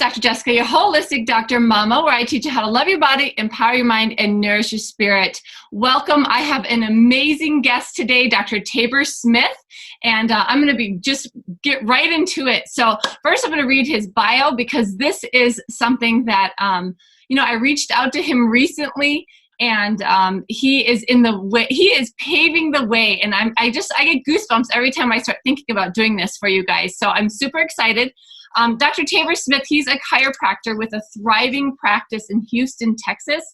Dr. Jessica, your holistic Dr. Mama, where I teach you how to love your body, empower your mind, and nourish your spirit. Welcome. I have an amazing guest today, Dr. Tabor Smith, and I'm going to just get right into it. So first, I'm going to read his bio because this is something that I reached out to him recently. And he is he is paving the way. And I get goosebumps every time I start thinking about doing this for you guys. So I'm super excited. Dr. Tabor Smith, he's a chiropractor with a thriving practice in Houston, Texas.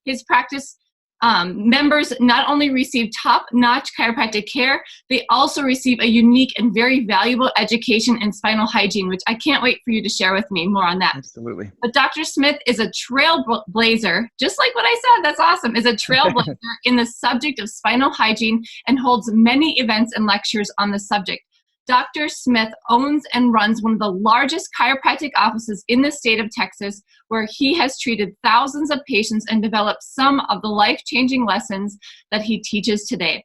His practice members not only receive top-notch chiropractic care, they also receive a unique and very valuable education in spinal hygiene, which I can't wait for you to share with me more on that. Absolutely. But Dr. Smith is a trailblazer, just like what I said, that's awesome, is a trailblazer in the subject of spinal hygiene and holds many events and lectures on the subject. Dr. Smith owns and runs one of the largest chiropractic offices in the state of Texas, where he has treated thousands of patients and developed some of the life-changing lessons that he teaches today.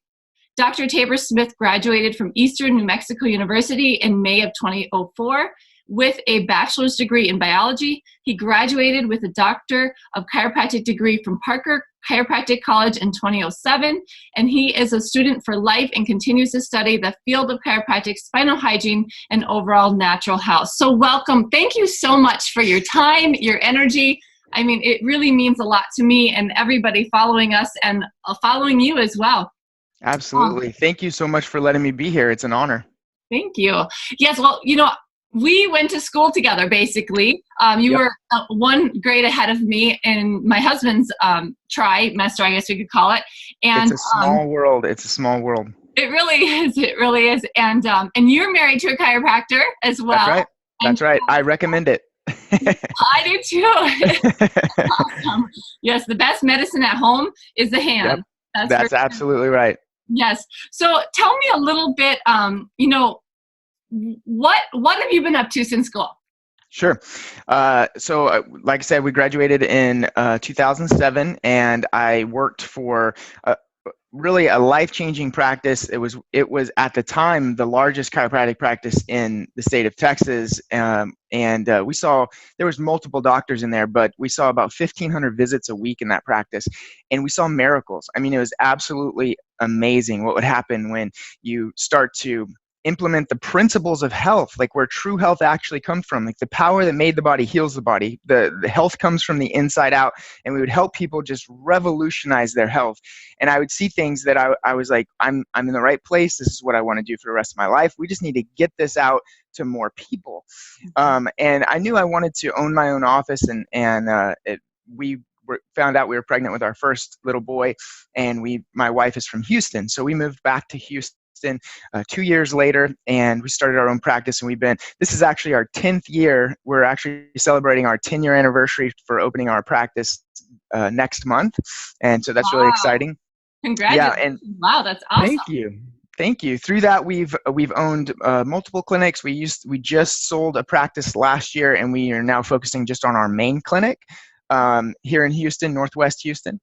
Dr. Tabor Smith graduated from Eastern New Mexico University in May of 2004 with a bachelor's degree in biology. He graduated with a Doctor of Chiropractic degree from Parker Chiropractic College in 2007, and he is a student for life and continues to study the field of chiropractic, spinal hygiene, and overall natural health. So welcome. Thank you so much for your time, your energy. I mean, it really means a lot to me and everybody following us and following you as well. Absolutely. Thank you so much for letting me be here. It's an honor. Thank you. Yes, well, we went to school together, basically. You were one grade ahead of me in my husband's trimester, I guess we could call it. And it's a small world. It's a small world. It really is. It really is. And you're married to a chiropractor as well. That's right. That's right. I recommend it. I do too. Awesome. Yes, the best medicine at home is the hand. Yep. That's absolutely right. Yes. So tell me a little bit, what have you been up to since school? Sure. So like I said, we graduated in 2007, and I worked for really a life-changing practice. It was at the time the largest chiropractic practice in the state of Texas, and we saw there was multiple doctors in there, but we saw about 1,500 visits a week in that practice, and we saw miracles. I mean, it was absolutely amazing what would happen when you start to implement the principles of health, like where true health actually comes from. Like the power that made the body heals the body. The health comes from the inside out, and we would help people just revolutionize their health. And I would see things that I was like, I'm in the right place. This is what I want to do for the rest of my life. We just need to get this out to more people. And I knew I wanted to own my own office, and we found out we were pregnant with our first little boy, and my wife is from Houston, so we moved back to Houston 2 years later, and we started our own practice. And this is actually our 10th year. We're actually celebrating our 10-year anniversary for opening our practice next month, and so that's really exciting. Congratulations! Yeah, and wow, that's awesome. Thank you. Through that, we've owned multiple clinics. We just sold a practice last year, and we are now focusing just on our main clinic here in Houston, Northwest Houston.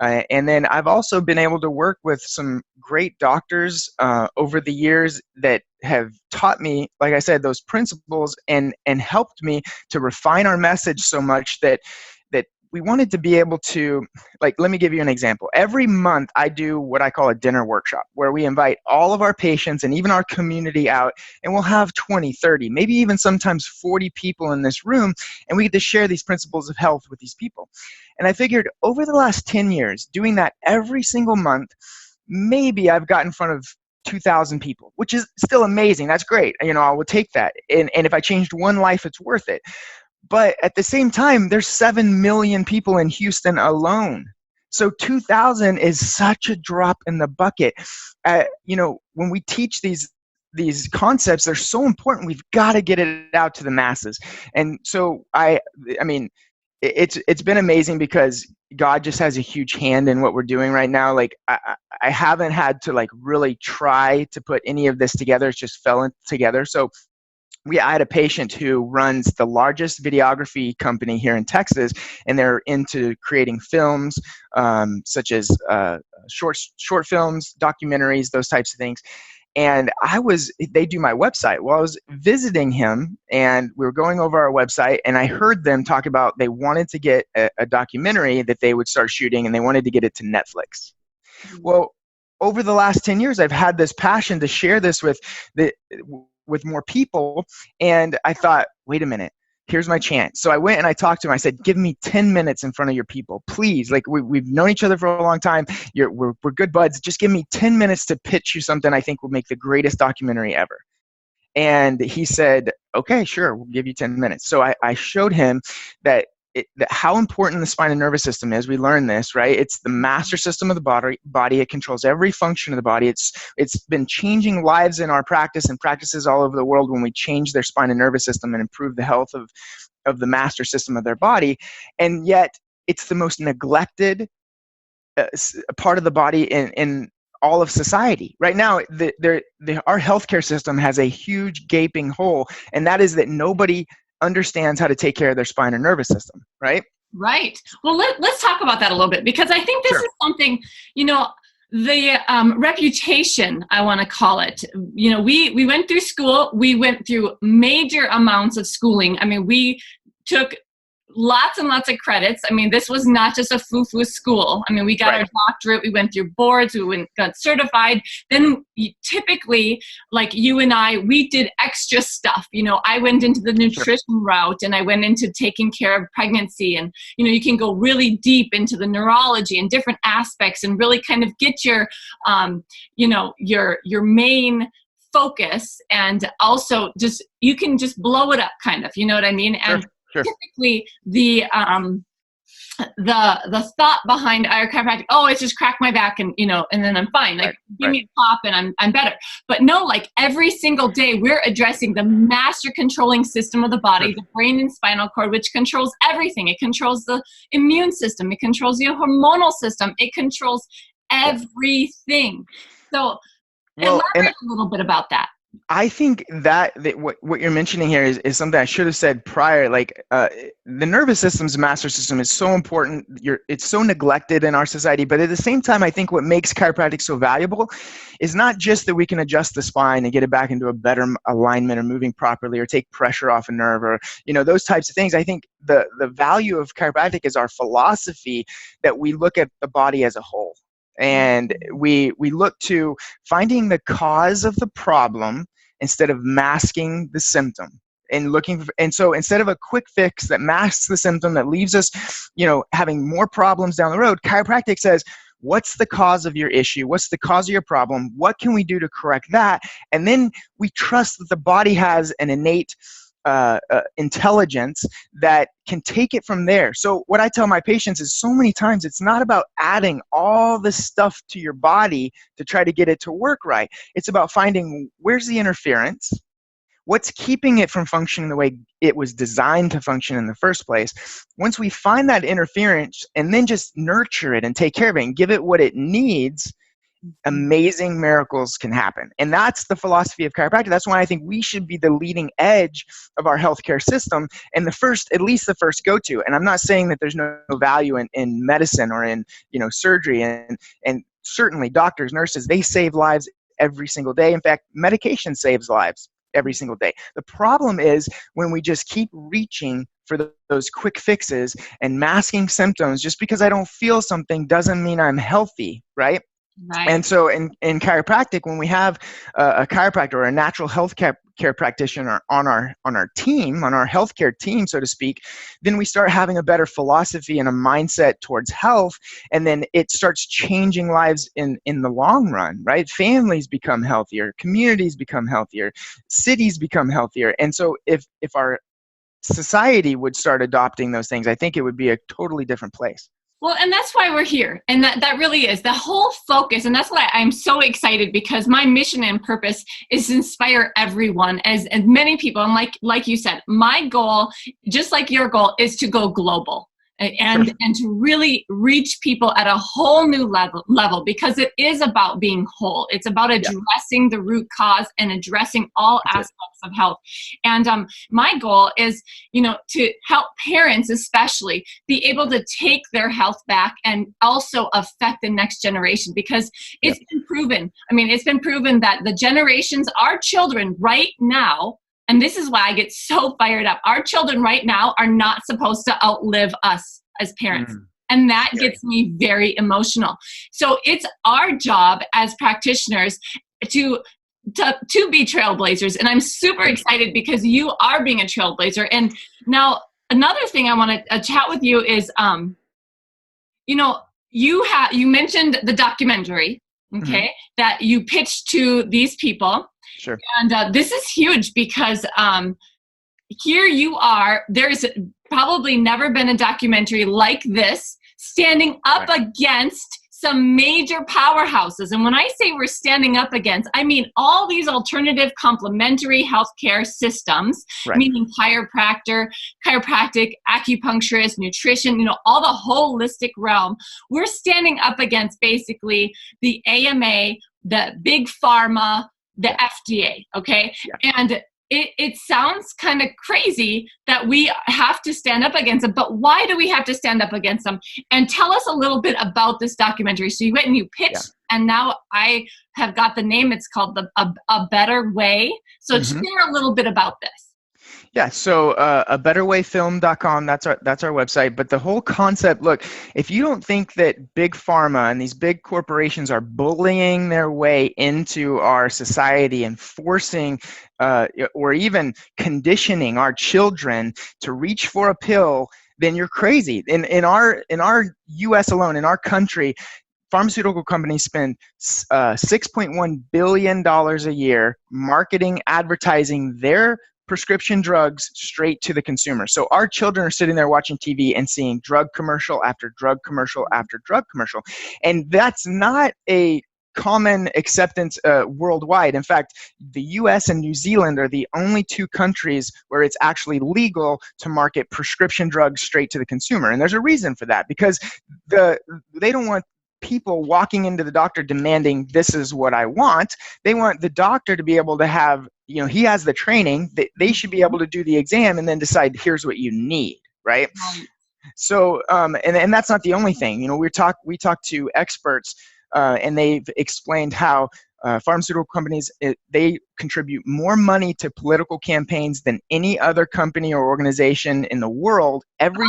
And then I've also been able to work with some great doctors over the years that have taught me, like I said, those principles and helped me to refine our message so much that we wanted to be able to, like, let me give you an example. Every month I do what I call a dinner workshop, where we invite all of our patients and even our community out, and we'll have 20, 30, maybe even sometimes 40 people in this room, and we get to share these principles of health with these people. And I figured over the last 10 years, doing that every single month, maybe I've got in front of 2,000 people, which is still amazing. That's great. I will take that. And if I changed one life, it's worth it. But at the same time, there's 7 million people in Houston alone. So 2,000 is such a drop in the bucket. When we teach these concepts, they're so important. We've got to get it out to the masses. And so it's been amazing because God just has a huge hand in what we're doing right now. Like I haven't had to like really try to put any of this together. It just fell together. So I had a patient who runs the largest videography company here in Texas, and they're into creating films, such as short films, documentaries, those types of things. And they do my website. Well, I was visiting him and we were going over our website, and I heard them talk about they wanted to get a documentary that they would start shooting, and they wanted to get it to Netflix. Well, over the last 10 years, I've had this passion to share this with more people. And I thought, wait a minute, here's my chance. So I went and I talked to him. I said, give me 10 minutes in front of your people, please. Like we've known each other for a long time. We're good buds. Just give me 10 minutes to pitch you something I think will make the greatest documentary ever. And he said, okay, sure, we'll give you 10 minutes. So I showed him that how important the spine and nervous system is. We learned this, right? It's the master system of the body. It controls every function of the body. It's been changing lives in our practice and practices all over the world when we change their spine and nervous system and improve the health of the master system of their body. And yet it's the most neglected part of the body in all of society. Right now, our healthcare system has a huge gaping hole, and that is that nobody understands how to take care of their spine or nervous system, right? Right. Well, let's talk about that a little bit, because I think this is something, the reputation, I want to call it. We went through school. We went through major amounts of schooling. I mean, we took lots and lots of credits. I mean, this was not just a foo-foo school. I mean, we got our doctorate, we went through boards, got certified. Then typically, like you and I, we did extra stuff. I went into the nutrition route, and I went into taking care of pregnancy. And, you can go really deep into the neurology and different aspects and really kind of get your main focus. And also you can just blow it up kind of, you know what I mean? And typically the thought behind chiropractic, it's just crack my back and then I'm fine. Like give me a pop and I'm better. But no, like every single day we're addressing the master controlling system of the body, the brain and spinal cord, which controls everything. It controls the immune system. It controls the hormonal system. It controls everything. So elaborate a little bit about that. I think that what you're mentioning here is something I should have said prior. Like the nervous system's master system is so important. It's so neglected in our society. But at the same time, I think what makes chiropractic so valuable is not just that we can adjust the spine and get it back into a better alignment or moving properly or take pressure off a nerve or those types of things. I think the value of chiropractic is our philosophy that we look at the body as a whole. And we look to finding the cause of the problem instead of masking the symptom and so instead of a quick fix that masks the symptom that leaves us, having more problems down the road, chiropractic says, what's the cause of your issue? What's the cause of your problem? What can we do to correct that? And then we trust that the body has an innate intelligence that can take it from there. So what I tell my patients is so many times it's not about adding all this stuff to your body to try to get it to work right. It's about finding where's the interference, what's keeping it from functioning the way it was designed to function in the first place. Once we find that interference and then just nurture it and take care of it and give it what it needs, amazing miracles can happen. And that's the philosophy of chiropractic. That's why I think we should be the leading edge of our healthcare system and at least the first go-to. And I'm not saying that there's no value in medicine or in surgery and certainly doctors, nurses, they save lives every single day. In fact, medication saves lives every single day. The problem is when we just keep reaching for those quick fixes and masking symptoms. Just because I don't feel something doesn't mean I'm healthy, right? Right. And so in chiropractic, when we have a chiropractor or a natural health care practitioner on our team, on our healthcare team, so to speak, then we start having a better philosophy and a mindset towards health, and then it starts changing lives in the long run, right? Families become healthier, communities become healthier, cities become healthier. And so if our society would start adopting those things, I think it would be a totally different place. Well, and that's why we're here. And that really is the whole focus. And that's why I'm so excited, because my mission and purpose is to inspire everyone, as many people. And like you said, my goal, just like your goal, is to go global. Sure. and to really reach people at a whole new level, because it is about being whole. It's about Yeah, addressing the root cause and addressing all that's it. aspects of health. And my goal is, to help parents especially be able to take their health back and also affect the next generation, because Yep. it's been proven. I mean, it's been proven that the generations, our children right now, and this is why I get so fired up. Our children right now are not supposed to outlive us as parents. Mm. And that Scary. gets me very emotional. So it's our job as practitioners to be trailblazers. And I'm super excited because you are being a trailblazer. And now another thing I want to chat with you is, you mentioned the documentary, Hmm. okay, that you pitched to these people. Sure. And this is huge because here you are. There's probably never been a documentary like this, standing up Right. against some major powerhouses. And when I say we're standing up against, I mean all these alternative complementary healthcare systems, Right. meaning chiropractic, acupuncturist, nutrition, all the holistic realm. We're standing up against basically the AMA, the big pharma, the Yeah. FDA, okay? Yeah. And it sounds kind of crazy that we have to stand up against them, but why do we have to stand up against them? And tell us a little bit about this documentary. So you went and you Yeah. pitched, and now I have got the name. It's called A Better Way. So Hmm. share a little bit about this. Yeah, so a betterwayfilm.com, that's our website. But the whole concept, look, if you don't think that big pharma and these big corporations are bullying their way into our society and forcing or even conditioning our children to reach for a pill, then you're crazy. In our US alone, in our country, pharmaceutical companies spend $6.1 billion a year marketing, advertising their prescription drugs straight to the consumer. So our children are sitting there watching TV and seeing drug commercial after drug commercial after drug commercial. And that's not a common acceptance worldwide. In fact, the US and New Zealand are the only two countries where it's actually legal to market prescription drugs straight to the consumer. And there's a reason for that, because they don't want people walking into the doctor demanding, this is what I want. They want the doctor to be able to have, he has the training. They should be able to do the exam and then decide, here's what you need, right? Right. So, and that's not the only thing. We talked to experts, and they've explained how pharmaceutical companies, they contribute more money to political campaigns than any other company or organization in the world. Every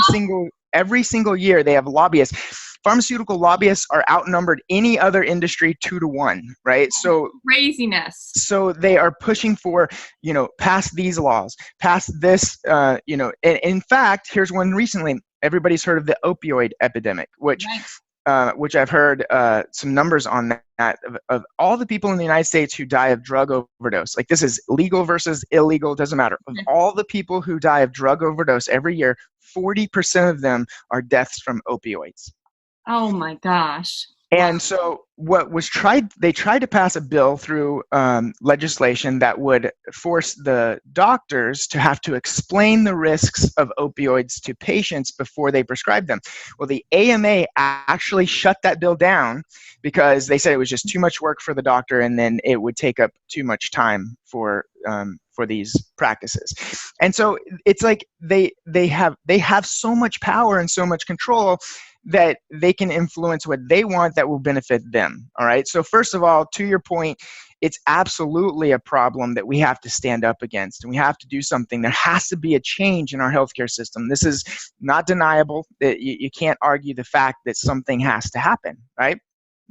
single year, they have lobbyists. Pharmaceutical lobbyists are outnumbered any other industry 2-1, right? So Craziness. So they are pushing for, pass these laws, pass this, in fact, here's one recently. Everybody's heard of the opioid epidemic, which I've heard some numbers on that of all the people in the United States who die of drug overdose. Like, this is legal versus illegal, it doesn't matter. Of all the people who die of drug overdose every year, 40% of them are deaths from opioids. Oh my gosh. And so they tried to pass a bill through legislation that would force the doctors to have to explain the risks of opioids to patients before they prescribe them. Well, the AMA actually shut that bill down because they said it was just too much work for the doctor, and then it would take up too much time for these practices. And so it's like they have so much power and so much control that they can influence what they want that will benefit them. All right. So first of all, to your point, it's absolutely a problem that we have to stand up against, and we have to do something. There has to be a change in our healthcare system. This is not deniable. That you can't argue the fact that something has to happen, right?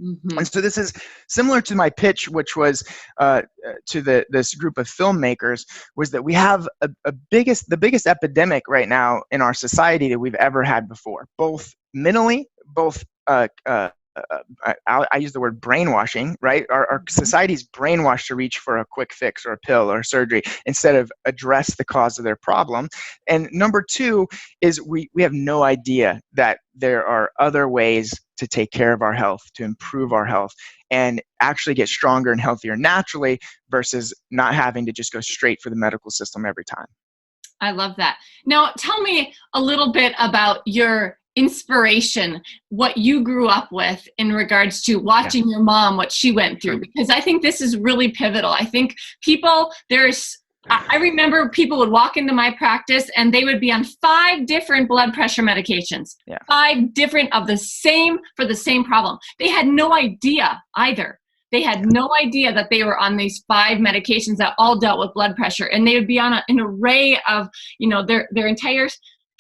Mm-hmm. And so this is similar to my pitch, which was to this group of filmmakers, was that we have the biggest epidemic right now in our society that we've ever had before, both mentally, both I use the word brainwashing, right? Our society's brainwashed to reach for a quick fix or a pill or surgery instead of address the cause of their problem. And number two is we have no idea that there are other ways to take care of our health, to improve our health, and actually get stronger and healthier naturally versus not having to just go straight for the medical system every time. I love that. Now, tell me a little bit about your inspiration what you grew up with in regards to watching your mom, what she went through, because I think this is really pivotal. I think I remember people would walk into my practice and they would be on 5 different blood pressure medications, 5 different for the same problem. They had no idea either. They had no idea that they were on these 5 medications that all dealt with blood pressure, and they would be on an array of, their entire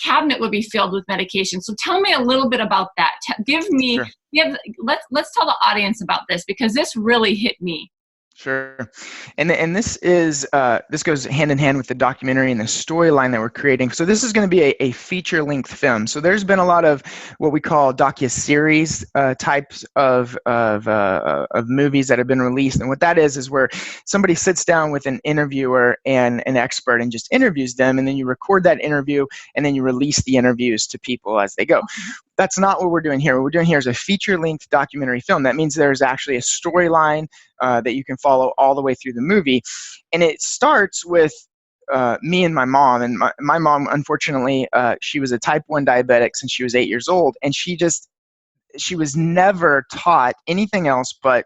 cabinet would be filled with medication. So tell me a little bit about that. Let's tell the audience about this, because this really hit me. Sure. And this is this goes hand in hand with the documentary and the storyline that we're creating. So this is going to be a feature-length film. So there's been a lot of what we call docuseries types of movies that have been released. And what that is where somebody sits down with an interviewer and an expert and just interviews them, and then you record that interview, and then you release the interviews to people as they go. That's not what we're doing here. What we're doing here is a feature-length documentary film. That means there's actually a storyline that you can follow all the way through the movie. And it starts with me and my mom. And my mom, unfortunately, she was a type 1 diabetic since she was 8 years old. And she was never taught anything else but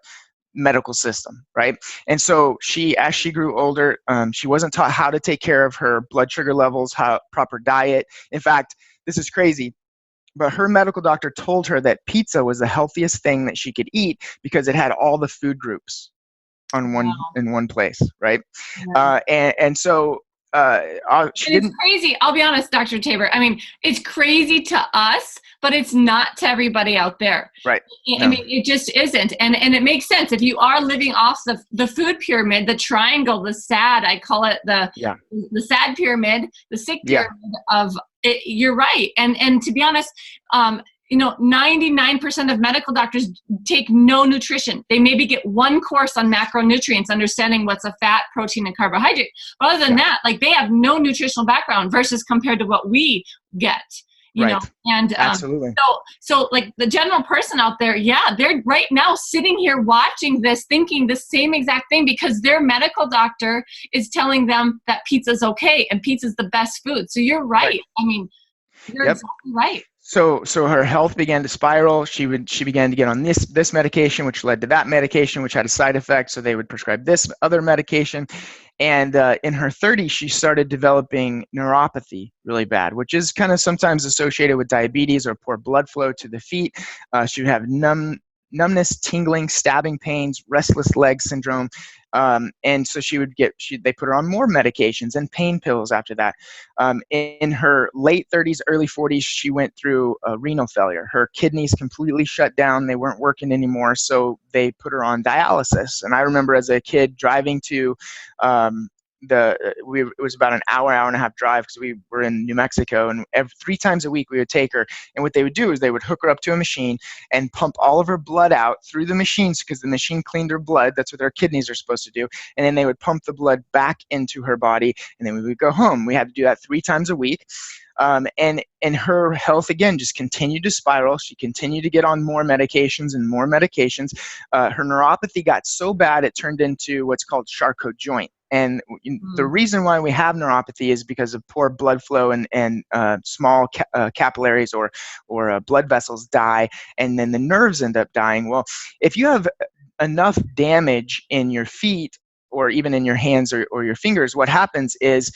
medical system, right? And so as she grew older, she wasn't taught how to take care of her blood sugar levels, how proper diet. In fact, this is crazy, but her medical doctor told her that pizza was the healthiest thing that she could eat because it had all the food groups in one place, right? Yeah. And so it's crazy. I'll be honest, Dr. Tabor. I mean, it's crazy to us, but it's not to everybody out there. Right. I mean, it just isn't. And it makes sense. If you are living off the food pyramid, the triangle, the SAD, I call it the SAD pyramid, the sick pyramid of it, you're right. And to be honest, 99% of medical doctors take no nutrition. They maybe get 1 course on macronutrients, understanding what's a fat, protein, and carbohydrate. But other than that, like, they have no nutritional background versus compared to what we get. You know, and absolutely. So like the general person out there, they're right now sitting here watching this, thinking the same exact thing because their medical doctor is telling them that pizza's okay and pizza's the best food. So you're right. I mean, you're exactly right. So her health began to spiral. She began to get on this medication, which led to that medication, which had a side effect. So they would prescribe this other medication. And in her 30s, she started developing neuropathy really bad, which is kind of sometimes associated with diabetes or poor blood flow to the feet. She would have numbness, tingling, stabbing pains, restless leg syndrome. And so they put her on more medications and pain pills after that. In her late 30s, early 40s, she went through renal failure. Her kidneys completely shut down. They weren't working anymore. So they put her on dialysis. And I remember as a kid driving to it was about an hour and a half drive because we were in New Mexico, and 3 times a week we would take her, and what they would do is they would hook her up to a machine and pump all of her blood out through the machines because the machine cleaned her blood. That's what our kidneys are supposed to do. And then they would pump the blood back into her body, and then we would go home. We had to do that 3 times a week. And her health, again, just continued to spiral. She continued to get on more medications and more medications. Her neuropathy got so bad it turned into what's called Charcot joint. And the reason why we have neuropathy is because of poor blood flow and small capillaries or blood vessels die, and then the nerves end up dying. Well, if you have enough damage in your feet or even in your hands or your fingers, what happens is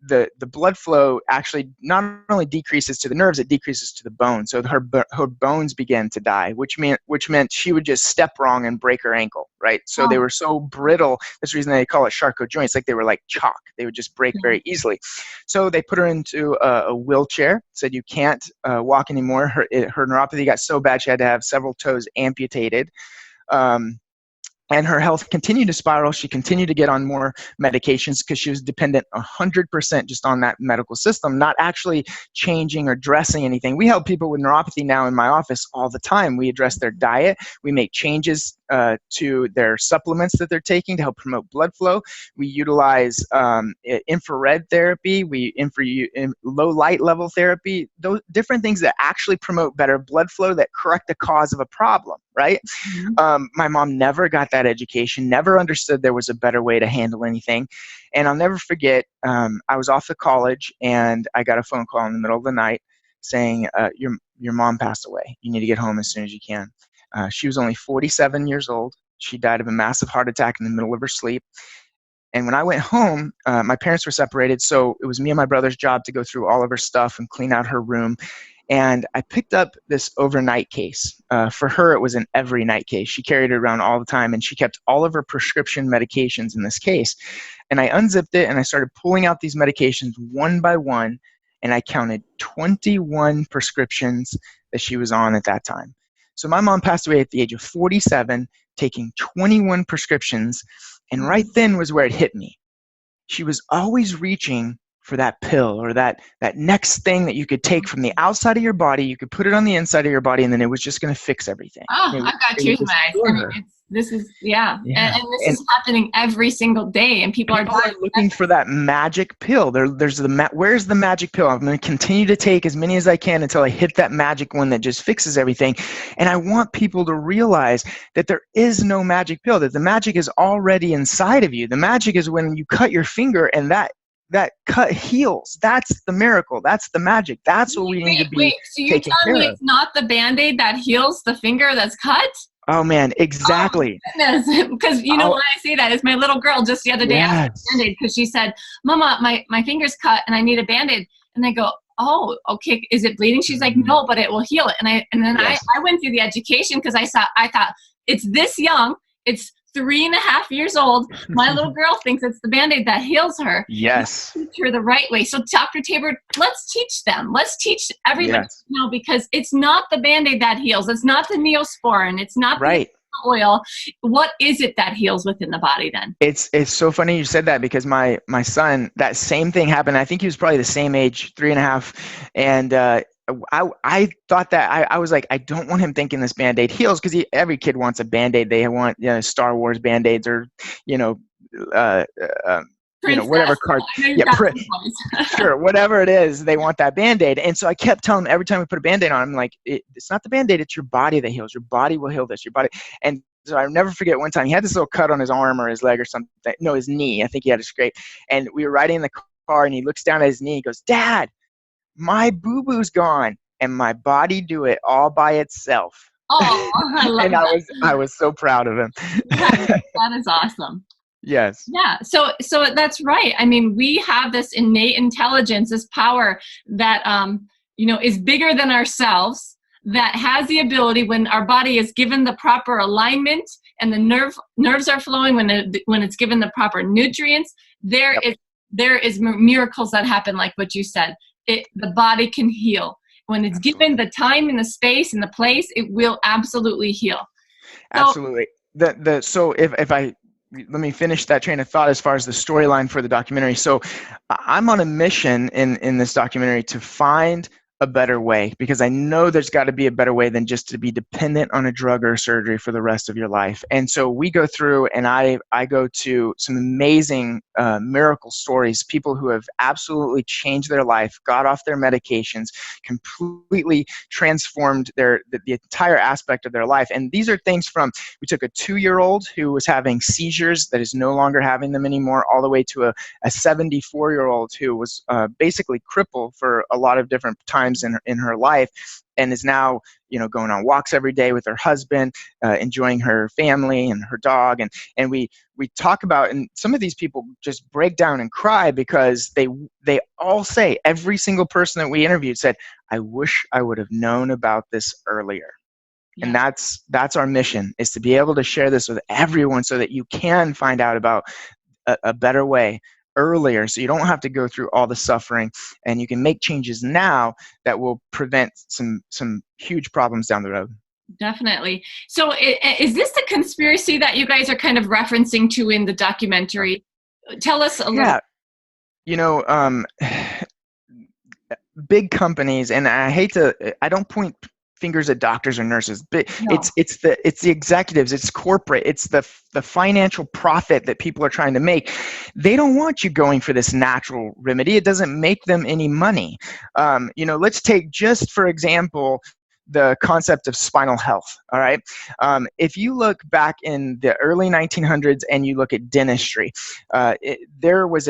the blood flow actually not only decreases to the nerves, it decreases to the bone. So her bones began to die, which meant she would just step wrong and break her ankle, right? So they were so brittle. That's the reason they call it Charcot joints. Like they were like chalk. They would just break very easily. So they put her into a wheelchair, said you can't walk anymore. Her neuropathy got so bad she had to have several toes amputated. And her health continued to spiral. She continued to get on more medications because she was dependent 100% just on that medical system, not actually changing or dressing anything. We help people with neuropathy now in my office all the time. We address their diet. We make changes to their supplements that they're taking to help promote blood flow. We utilize infrared therapy. We low light level therapy. Those different things that actually promote better blood flow that correct the cause of a problem, right? My mom never got that education, never understood there was a better way to handle anything. And I'll never forget, I was off to college and I got a phone call in the middle of the night, saying, your mom passed away. You need to get home as soon as you can. She was only 47 years old. She died of a massive heart attack in the middle of her sleep. And when I went home, my parents were separated, so it was me and my brother's job to go through all of her stuff and clean out her room. And I picked up this overnight case. For her, it was an every night case. She carried it around all the time, and she kept all of her prescription medications in this case. And I unzipped it, and I started pulling out these medications one by one, and I counted 21 prescriptions that she was on at that time. So my mom passed away at the age of 47, taking 21 prescriptions, and right then was where it hit me. She was always reaching for that pill or that next thing that you could take from the outside of your body, you could put it on the inside of your body, and then it was just going to fix everything. Oh, I've got tears in my eyes. I mean, this is, yeah. And this is happening every single day, and people are looking for that magic pill. Where's the magic pill? I'm going to continue to take as many as I can until I hit that magic one that just fixes everything. And I want people to realize that there is no magic pill, that the magic is already inside of you. The magic is when you cut your finger and that cut heals. That's the miracle. That's the magic. That's what we need to be taking care of. So you're telling me it's not the Band-Aid that heals the finger that's cut? Oh man, exactly. Oh, goodness. Because you know why I say that is my little girl just the other day asked for a Band-Aid because she said, Mama, my finger's cut and I need a Band-Aid. And I go, oh, okay, is it bleeding? She's like, no, but it will heal it. And I went through the education because I thought it's this young, it's 3.5 years old. My little girl thinks it's the Band-Aid that heals her. Yes. Teach her the right way. So Dr. Tabor, let's teach them. Let's teach everybody now, because it's not the Band-Aid that heals. It's not the Neosporin. It's not the oil. What is it that heals within the body then? It's so funny you said that because my son, that same thing happened. I think he was probably the same age, 3.5. And I thought that I was like, I don't want him thinking this Band-Aid heals, because every kid wants a Band-Aid. They want Star Wars Band-Aids or whatever card. Sure, whatever it is, they want that Band-Aid. And so I kept telling him every time we put a Band-Aid on, I'm like, it's not the Band-Aid, it's your body that heals. Your body will heal this. Your body. And so I'll never forget one time he had this little cut on his arm or his leg or something. No, his knee. I think he had a scrape. And we were riding in the car, and he looks down at his knee. He goes, Dad, my boo-boo's gone, and my body do it all by itself. Oh, I love and that. I was so proud of him. That is awesome. Yes. Yeah. So that's right. I mean, we have this innate intelligence, this power that is bigger than ourselves, that has the ability, when our body is given the proper alignment and the nerves are flowing, when it's given the proper nutrients, there is miracles that happen, like what you said. The body can heal. When it's given the time and the space and the place, it will absolutely heal. Absolutely. So if I let me finish that train of thought as far as the storyline for the documentary. So I'm on a mission in this documentary to find a better way, because I know there's got to be a better way than just to be dependent on a drug or surgery for the rest of your life. And so we go through, and I go to some amazing miracle stories, people who have absolutely changed their life, got off their medications, completely transformed the entire aspect of their life. And these are things from, we took a 2-year-old who was having seizures that is no longer having them anymore, all the way to a 74-year-old who was basically crippled for a lot of different times in her life, and is now going on walks every day with her husband, enjoying her family and her dog, and we talk about, and some of these people just break down and cry because they all say, every single person that we interviewed said, I wish I would have known about this earlier. Yeah. And that's our mission, is to be able to share this with everyone so that you can find out about a better way earlier, so you don't have to go through all the suffering, and you can make changes now that will prevent some huge problems down the road. Definitely. So is this the conspiracy that you guys are kind of referencing to in the documentary? Tell us a little. Big companies, and I don't point fingers at doctors or nurses, but no. It's the executives, it's corporate, it's the financial profit that people are trying to make. They don't want you going for this natural remedy. It doesn't make them any money. Let's take, just for example, the concept of spinal health. All right. If you look back in the early 1900s and you look at dentistry, there was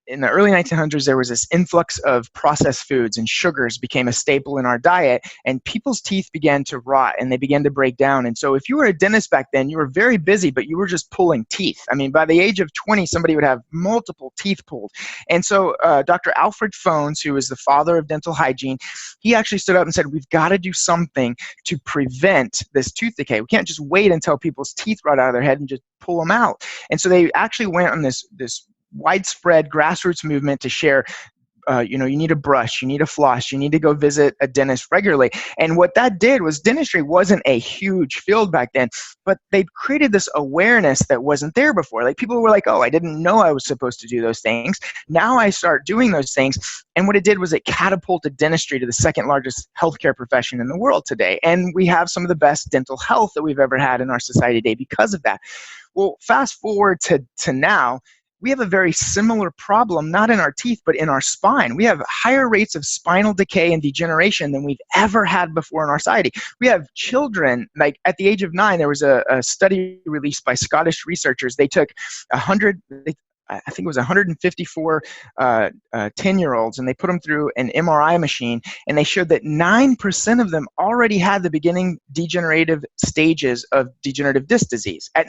in the early 1900s, there was this influx of processed foods, and sugars became a staple in our diet, and people's teeth began to rot and they began to break down. And so if you were a dentist back then, you were very busy, but you were just pulling teeth. I mean, by the age of 20, somebody would have multiple teeth pulled. And so Dr. Alfred Phones, who is the father of dental hygiene, he actually stood up and said, we've got to do something to prevent this tooth decay. We can't just wait until people's teeth rot out of their head and just pull them out. And so they actually went on this widespread grassroots movement to share, you need a brush, you need a floss, you need to go visit a dentist regularly. And what that did was, dentistry wasn't a huge field back then, but they created this awareness that wasn't there before. Like, people were like, oh, I didn't know I was supposed to do those things. Now I start doing those things. And what it did was it catapulted dentistry to the second largest healthcare profession in the world today. And we have some of the best dental health that we've ever had in our society today because of that. Well, fast forward to now, we have a very similar problem, not in our teeth, but in our spine. We have higher rates of spinal decay and degeneration than we've ever had before in our society. We have children, like at the age of 9, there was a study released by Scottish researchers. They took 100, I think it was 154 10-year-olds, and they put them through an MRI machine, and they showed that 9% of them already had the beginning degenerative stages of degenerative disc disease at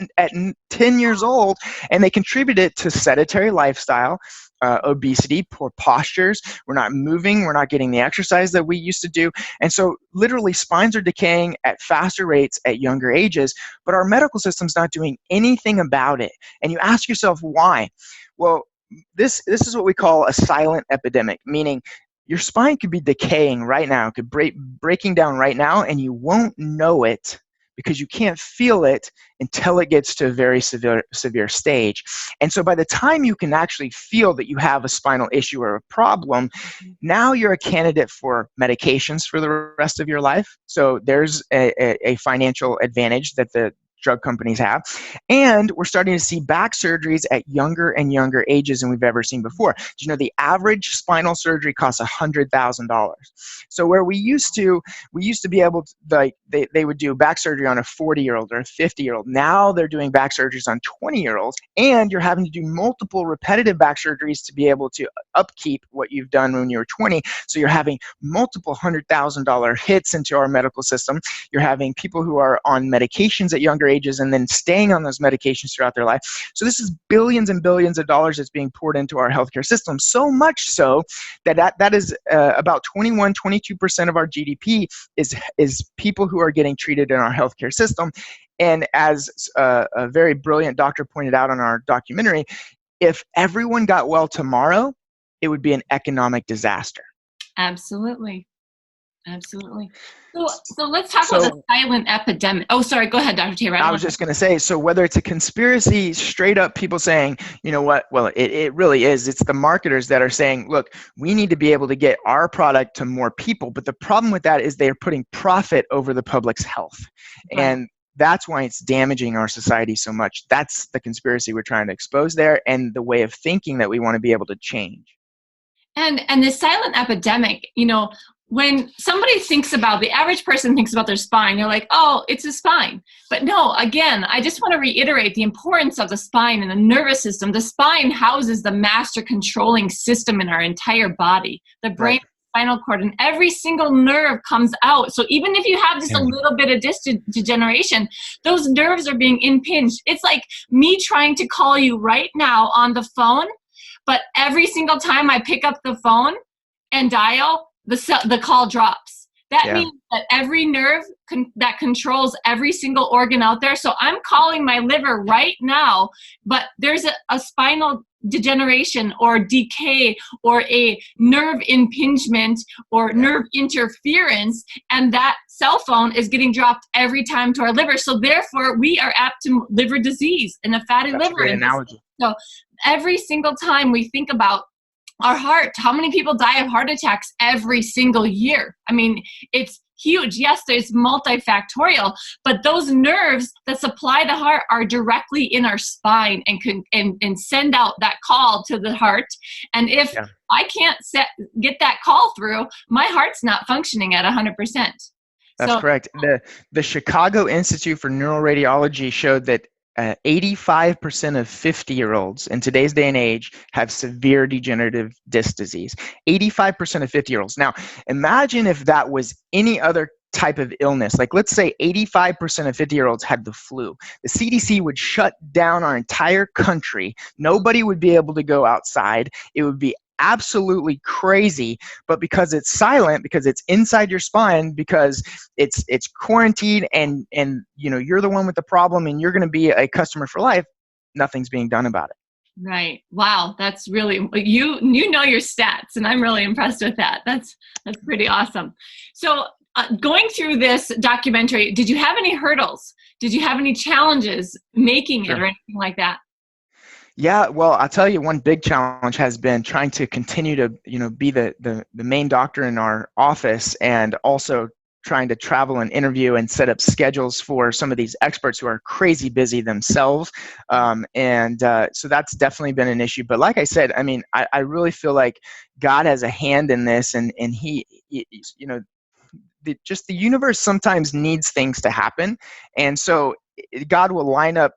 10 years old, and they contributed to sedentary lifestyle, obesity, poor postures. We're not moving. We're not getting the exercise that we used to do. And so literally spines are decaying at faster rates at younger ages, but our medical system's not doing anything about it. And you ask yourself why? Well, this is what we call a silent epidemic, meaning your spine could be decaying right now, it could breaking down right now, and you won't know it because you can't feel it until it gets to a very severe stage. And so by the time you can actually feel that you have a spinal issue or a problem, now you're a candidate for medications for the rest of your life. So there's a financial advantage that the drug companies have. And we're starting to see back surgeries at younger and younger ages than we've ever seen before. Do you know the average spinal surgery costs $100,000? So where we used to be able to, like, they would do back surgery on a 40-year-old or a 50-year-old. Now they're doing back surgeries on 20-year-olds, and you're having to do multiple repetitive back surgeries to be able to upkeep what you've done when you were 20. So you're having multiple $100,000 hits into our medical system. You're having people who are on medications at younger ages and then staying on those medications throughout their life. So this is billions and billions of dollars that's being poured into our healthcare system, so much so that is about 22% of our GDP is people who are getting treated in our healthcare system. And as a very brilliant doctor pointed out on our documentary, if everyone got well tomorrow, it would be an economic disaster. Absolutely. Absolutely. So let's talk about the silent epidemic. Oh, sorry. Go ahead, Dr. Tabor. I was just going to say, so whether it's a conspiracy, straight up people saying, you know what, well, it really is. It's the marketers that are saying, look, we need to be able to get our product to more people. But the problem with that is they're putting profit over the public's health. Right. And that's why it's damaging our society so much. That's the conspiracy we're trying to expose there, and the way of thinking that we want to be able to change. And the silent epidemic, when somebody thinks about, the average person thinks about their spine, they're like, oh, it's a spine. But no, again, I just want to reiterate the importance of the spine and the nervous system. The spine houses the master controlling system in our entire body, the brain, right, spinal cord, and every single nerve comes out. So even if you have just a little bit of disc degeneration, those nerves are being impinged. It's like me trying to call you right now on the phone, but every single time I pick up the phone and dial, the call drops. That means that every nerve that controls every single organ out there. So I'm calling my liver right now, but there's a spinal degeneration or decay or a nerve impingement or nerve interference, and that cell phone is getting dropped every time to our liver. So therefore, we are apt to liver disease and a fatty liver. That's a great analogy. So every single time we think about our heart, how many people die of heart attacks every single year? I mean, it's huge. Yes, there's multifactorial, but those nerves that supply the heart are directly in our spine and send out that call to the heart. And if I can't get that call through, my heart's not functioning at 100%. That's correct. The Chicago Institute for Neuroradiology showed that 85% of 50-year-olds in today's day and age have severe degenerative disc disease. 85% of 50-year-olds. Now, imagine if that was any other type of illness. Like, let's say 85% of 50-year-olds had the flu. The CDC would shut down our entire country. Nobody would be able to go outside. It would be absolutely crazy, but because it's silent, because it's inside your spine, because it's quarantined, and you're the one with the problem and you're going to be a customer for life, nothing's being done about it. Right. Wow. That's really, you know your stats, and I'm really impressed with that. That's pretty awesome. So going through this documentary, did you have any hurdles? Did you have any challenges making it or anything like that? Yeah, well, I'll tell you, one big challenge has been trying to continue to, be the main doctor in our office, and also trying to travel and interview and set up schedules for some of these experts who are crazy busy themselves. So that's definitely been an issue. But like I said, I mean, I really feel like God has a hand in this, and he just the universe sometimes needs things to happen. And so God will line up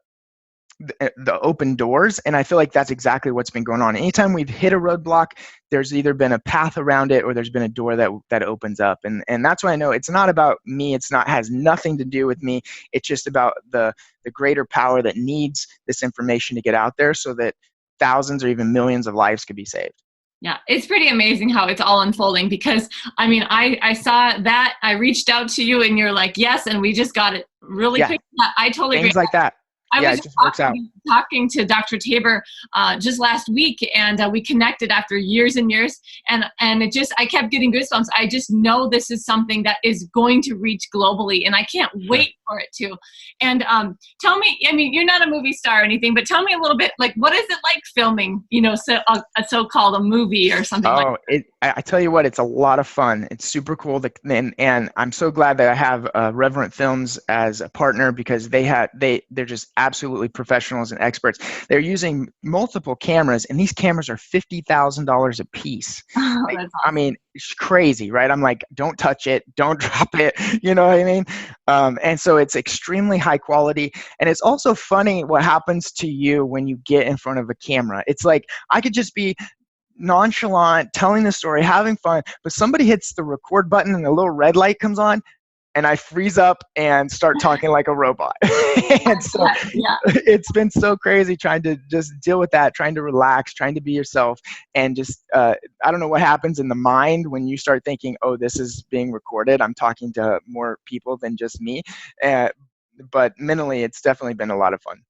the open doors, and I feel like that's exactly what's been going on. Anytime we've hit a roadblock, there's either been a path around it, or there's been a door that opens up, and that's why I know it's not about me. Has nothing to do with me. It's just about the greater power that needs this information to get out there, so that thousands or even millions of lives could be saved. Yeah, it's pretty amazing how it's all unfolding, because I mean, I saw that, I reached out to you, and you're like, yes, and we just got it really quick. I totally agree. Things like that. I Yeah, was it just works out. talking to Dr. Tabor just last week, and we connected after years and years, and I kept getting goosebumps. I just know this is something that is going to reach globally, and I can't wait for it to. And tell me, I mean, you're not a movie star or anything, but tell me a little bit, like, what is it like filming, a so-called a movie or something like that? I tell you what, it's a lot of fun. It's super cool. And I'm so glad that I have Reverent Films as a partner, because they're just absolutely professionals and experts. They're using multiple cameras, and these cameras are $50,000 a piece. Oh, that's awesome. I mean, it's crazy, right? I'm like, don't touch it, don't drop it. You know what I mean? And so it's extremely high quality. And it's also funny what happens to you when you get in front of a camera. It's like, I could just be nonchalant, telling the story, having fun, but somebody hits the record button and the little red light comes on, and I freeze up and start talking like a robot. And so it's been so crazy trying to just deal with that, trying to relax, trying to be yourself, and just I don't know what happens in the mind when you start thinking, oh, this is being recorded, I'm talking to more people than just me. But mentally, it's definitely been a lot of fun.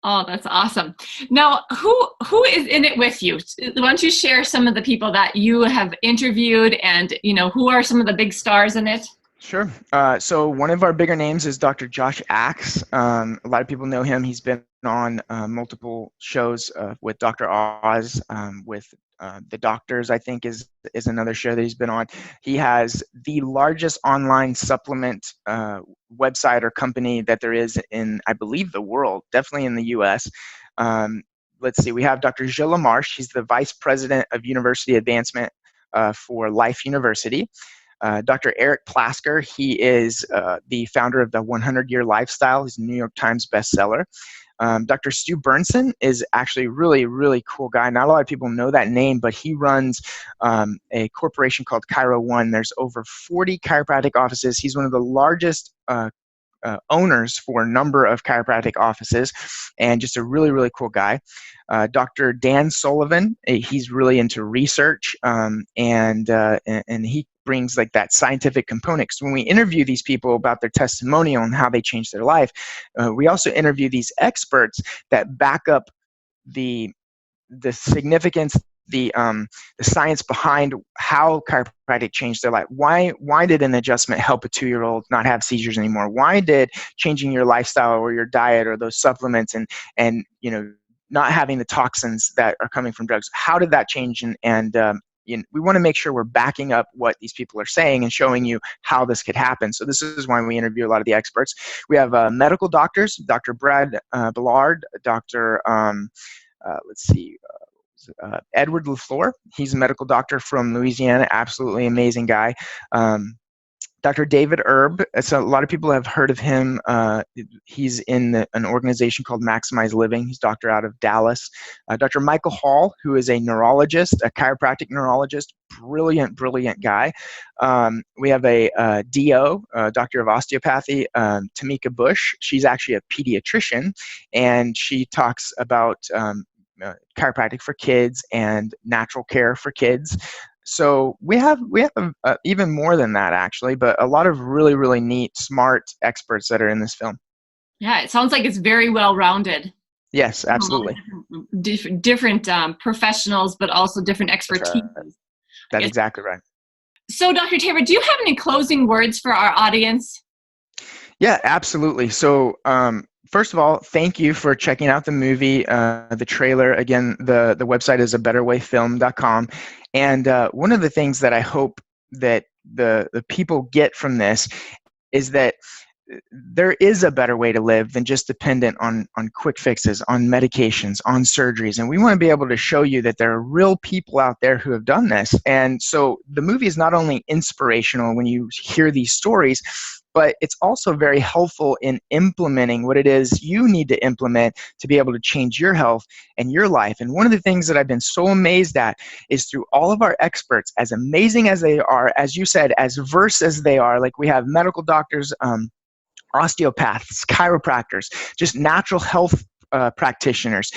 Oh, that's awesome. Now, who is in it with you? Why don't you share some of the people that you have interviewed, and who are some of the big stars in it? Sure. So one of our bigger names is Dr. Josh Axe. A lot of people know him. He's been on multiple shows with Dr. Oz, with The Doctors, I think is another show that he's been on. He has the largest online supplement website or company that there is in, I believe, the world, definitely in the US. Let's see, we have Dr. Gilles Lamarche. He's the Vice President of University Advancement for Life University. Dr. Eric Plasker, he is the founder of the 100-Year Lifestyle. He's a New York Times bestseller. Dr. Stu Bernson is actually a really, really cool guy. Not a lot of people know that name, but he runs a corporation called Chiro One. There's over 40 chiropractic offices. He's one of the largest owners for a number of chiropractic offices, and just a really, really cool guy. Dr. Dan Sullivan, he's really into research, and he brings like that scientific component. So when we interview these people about their testimonial and how they changed their life, we also interview these experts that back up the significance, the science behind how chiropractic changed their life. Why did an adjustment help a 2-year-old not have seizures anymore? Why did changing your lifestyle or your diet or those supplements and not having the toxins that are coming from drugs, how did that change? And we want to make sure we're backing up what these people are saying and showing you how this could happen. So this is why we interview a lot of the experts. We have medical doctors, Dr. Brad Ballard, Dr. Edward LaFleur. He's a medical doctor from Louisiana, absolutely amazing guy. Dr. David Erb. So a lot of people have heard of him. He's in an organization called Maximize Living. He's a doctor out of Dallas. Dr. Michael Hall, who is a neurologist, a chiropractic neurologist, brilliant, brilliant guy. We have a DO, doctor of osteopathy, Tamika Bush. She's actually a pediatrician, and she talks about chiropractic for kids and natural care for kids. So we have even more than that, actually, but a lot of really, really neat, smart experts that are in this film. Yeah, it sounds like it's very well-rounded. Yes, absolutely. Different professionals, but also different expertise. That's exactly right. So, Dr. Tabor, do you have any closing words for our audience? Yeah, absolutely. So, first of all, thank you for checking out the movie, the trailer. Again, the website is abetterwayfilm.com. And one of the things that I hope that the people get from this is that there is a better way to live than just dependent on quick fixes, on medications, on surgeries. And we want to be able to show you that there are real people out there who have done this. And so the movie is not only inspirational when you hear these stories, but it's also very helpful in implementing what it is you need to implement to be able to change your health and your life. And one of the things that I've been so amazed at is through all of our experts, as amazing as they are, as you said, as diverse as they are, like we have medical doctors, osteopaths, chiropractors, just natural health practitioners.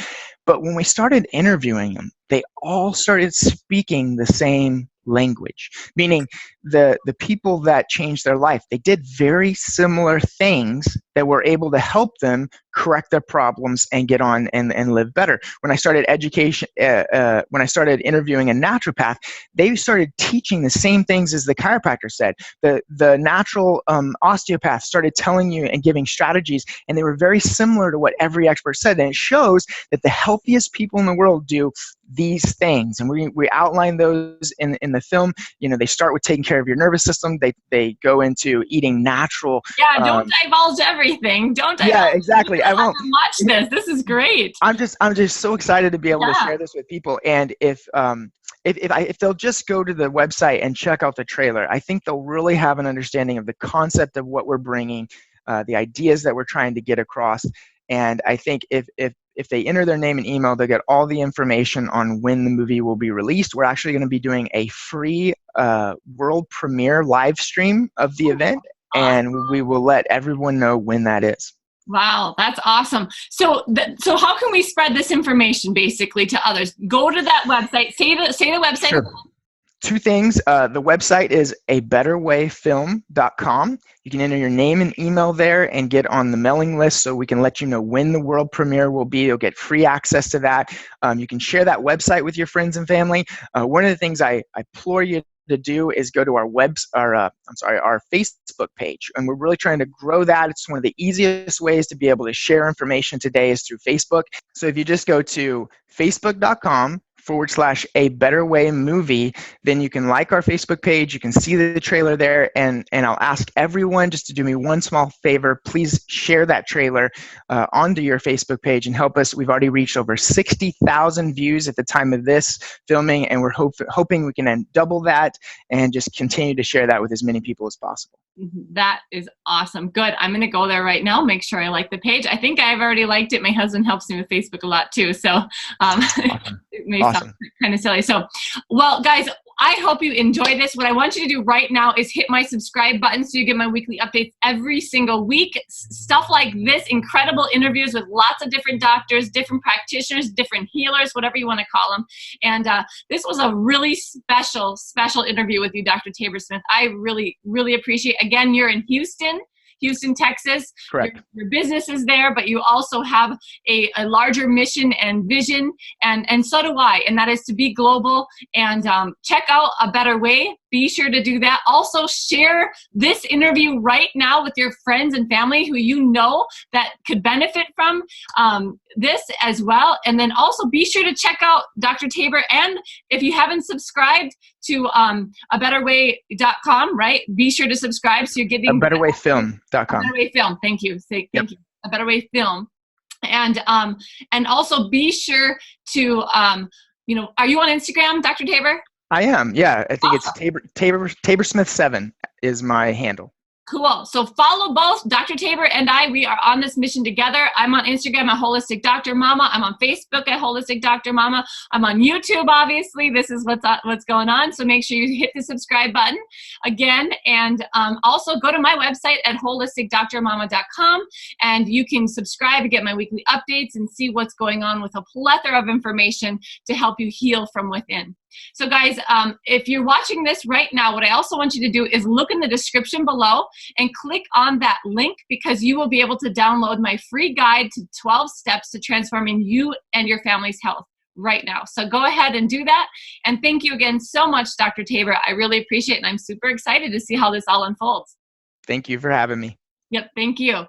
But when we started interviewing them, they all started speaking the same language, meaning the people that changed their life, they did very similar things that were able to help them correct their problems and get on and live better. When I started when I started interviewing a naturopath, they started teaching the same things as the chiropractor said. The natural osteopath started telling you and giving strategies, and they were very similar to what every expert said. And it shows that the healthiest people in the world do these things, and we outline those in the film. You know, they start with taking care of your nervous system. They go into eating natural. Yeah, don't divulge everything. Don't divulge. Yeah, exactly. I won't watch this. This is great. I'm just so excited to be able to share this with people. And if they'll just go to the website and check out the trailer, I think they'll really have an understanding of the concept of what we're bringing, the ideas that we're trying to get across. And I think if they enter their name and email, they'll get all the information on when the movie will be released. We're actually going to be doing a free world premiere live stream of the event, and we will let everyone know when that is. Wow, that's awesome. So how can we spread this information basically to others? Go to that website. Say the website. Sure. Two things. The website is abetterwayfilm.com. You can enter your name and email there and get on the mailing list so we can let you know when the world premiere will be. You'll get free access to that. You can share that website with your friends and family. One of the things I implore you to do is go to our Facebook page, and we're really trying to grow that. It's one of the easiest ways to be able to share information today is through Facebook. So if you just go to facebook.com/A Better Way Movie, then you can like our Facebook page, you can see the trailer there, and I'll ask everyone just to do me one small favor. Please share that trailer onto your Facebook page and help us. We've already reached over 60,000 views at the time of this filming, and we're hoping we can then double that and just continue to share that with as many people as possible. That is awesome. Good. I'm going to go there right now, make sure I like the page. I think I've already liked it. My husband helps me with Facebook a lot too. So it may sound kind of silly. So, well, guys, I hope you enjoy this. What I want you to do right now is hit my subscribe button so you get my weekly updates every single week. Stuff like this, incredible interviews with lots of different doctors, different practitioners, different healers, whatever you want to call them. And this was a really special interview with you, Dr. Tabor Smith. I really, really appreciate it. Again, you're in Houston, Texas. Correct. Your business is there, but you also have a larger mission and vision, and so do I, and that is to be global. And check out A Better Way. Be sure to do that. Also, share this interview right now with your friends and family who you know that could benefit from this as well. And then also be sure to check out Dr. Tabor. And if you haven't subscribed to abetterway.com, right? Be sure to subscribe so you're getting abetterwayfilm.com. A Better Way Film. Thank you. Thank you. A Better Way Film. And also be sure to are you on Instagram, Dr. Tabor? I am. Yeah, I think it's Tabor Smith 7 is my handle. Cool. So follow both Dr. Tabor and I. We are on this mission together. I'm on Instagram at Holistic Dr. Mama. I'm on Facebook at Holistic Dr. Mama. I'm on YouTube, obviously. This is what's going on. So make sure you hit the subscribe button again. And also go to my website at holisticdrmama.com, and you can subscribe and get my weekly updates and see what's going on with a plethora of information to help you heal from within. So guys, if you're watching this right now, what I also want you to do is look in the description below and click on that link, because you will be able to download my free guide to 12 steps to transforming you and your family's health right now. So go ahead and do that. And thank you again so much, Dr. Tabor. I really appreciate it, and I'm super excited to see how this all unfolds. Thank you for having me. Yep, thank you.